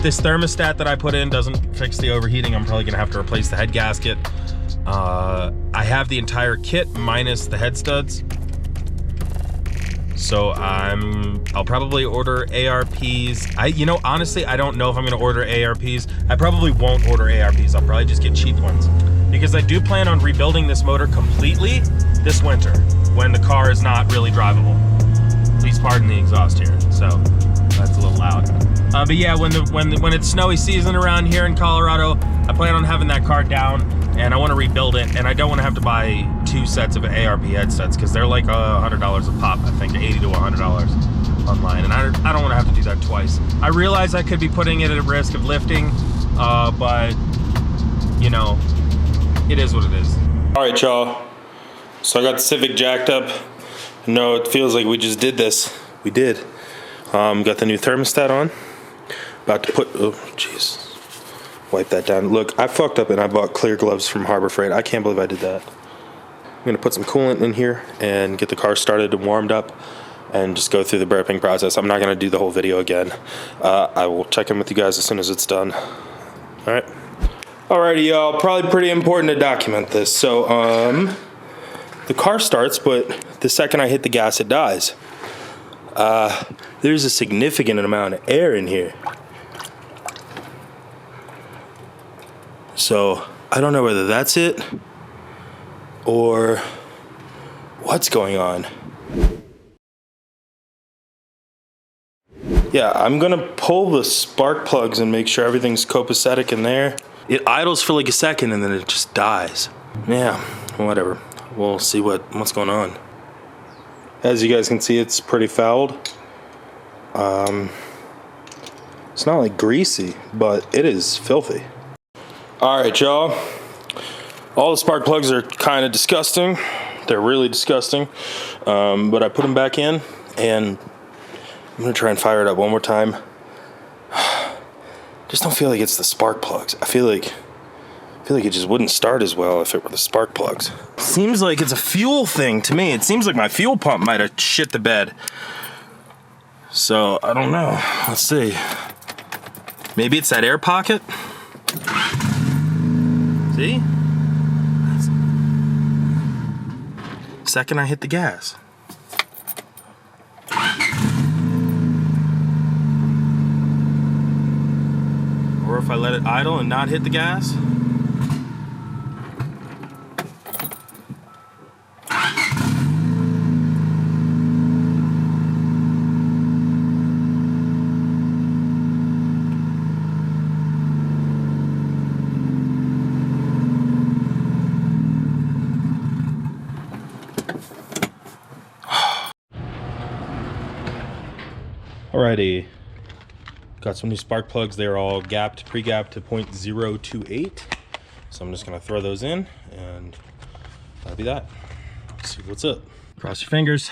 this thermostat that I put in doesn't fix the overheating, I'm probably gonna have to replace the head gasket. I have the entire kit minus the head studs. So I'll probably order ARPs. You know, honestly, I don't know if I'm gonna order ARPs. I probably won't order ARPs. I'll probably just get cheap ones. Because I do plan on rebuilding this motor completely this winter when the car is not really drivable. Please pardon the exhaust here. So that's a little loud. But yeah, when it's snowy season around here in Colorado, I plan on having that car down and I want to rebuild it, and I don't want to have to buy 2 sets of ARP headsets because they're like $100 a pop, I think, $80 to $100 online, and I don't want to have to do that twice. I realize I could be putting it at risk of lifting, but you know, it is what it is. All right, y'all. So I got the Civic jacked up. No, it feels like we just did this. We did. Got the new thermostat on. About to put, oh jeez. Wipe that down. Look, I fucked up and I bought clear gloves from Harbor Freight. I can't believe I did that. I'm gonna put some coolant in here and get the car started and warmed up and just go through the burping process. I'm not gonna do the whole video again. I will check in with you guys as soon as it's done. All right. Alrighty, y'all. Probably pretty important to document this. So, the car starts, but the second I hit the gas, it dies. There's a significant amount of air in here. So I don't know whether that's it or what's going on. Yeah, I'm gonna pull the spark plugs and make sure everything's copacetic in there. It idles for like a second and then it just dies. Yeah, whatever. We'll see what's going on. As you guys can see, it's pretty fouled. It's not like greasy, but it is filthy. All right, y'all. All the spark plugs are kind of disgusting. They're really disgusting. But I put them back in, and I'm gonna try and fire it up one more time. Just don't feel like it's the spark plugs. I feel like it just wouldn't start as well if it were the spark plugs. Seems like it's a fuel thing to me. It seems like my fuel pump might have shit the bed. So I don't know. Let's see. Maybe it's that air pocket. See? Second I hit the gas. Or if I let it idle and not hit the gas. Alrighty, got some new spark plugs. They're all gapped, pre-gapped to 0.028. So I'm just gonna throw those in and that'll be that. Let's see what's up. Cross your fingers.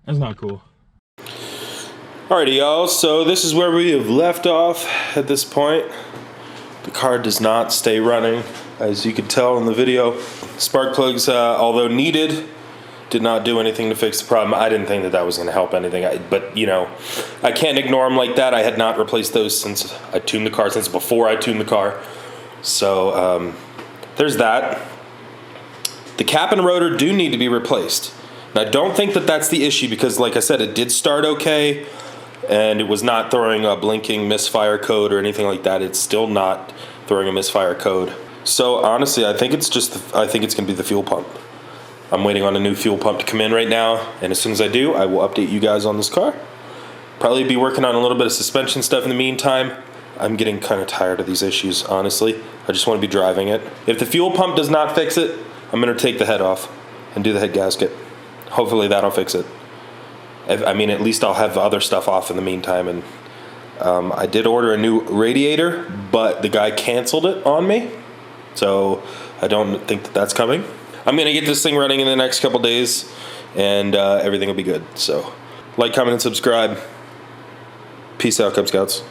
That's not cool. Alrighty, y'all, so this is where we have left off at this point. The car does not stay running, as you can tell in the video. Spark plugs, although needed, did not do anything to fix the problem. I didn't think that was going to help anything, but you know, I can't ignore them like that. I had not replaced those since I tuned the car, since before I tuned the car. So there's that. The cap and rotor do need to be replaced. And I don't think that that's the issue because, like I said, it did start okay, and it was not throwing a blinking misfire code or anything like that. It's still not throwing a misfire code. So honestly, I think it's gonna be the fuel pump. I'm waiting on a new fuel pump to come in right now, and as soon as I do, I will update you guys on this car. Probably be working on a little bit of suspension stuff in the meantime. I'm getting kind of tired of these issues, honestly. I just want to be driving it. If the fuel pump does not fix it, I'm gonna take the head off and do the head gasket. Hopefully that'll fix it. I mean, at least I'll have other stuff off in the meantime. And I did order a new radiator, but the guy canceled it on me. So I don't think that that's coming. I'm gonna get this thing running in the next couple days, and everything will be good. So like, comment, and subscribe. Peace out, Cub Scouts.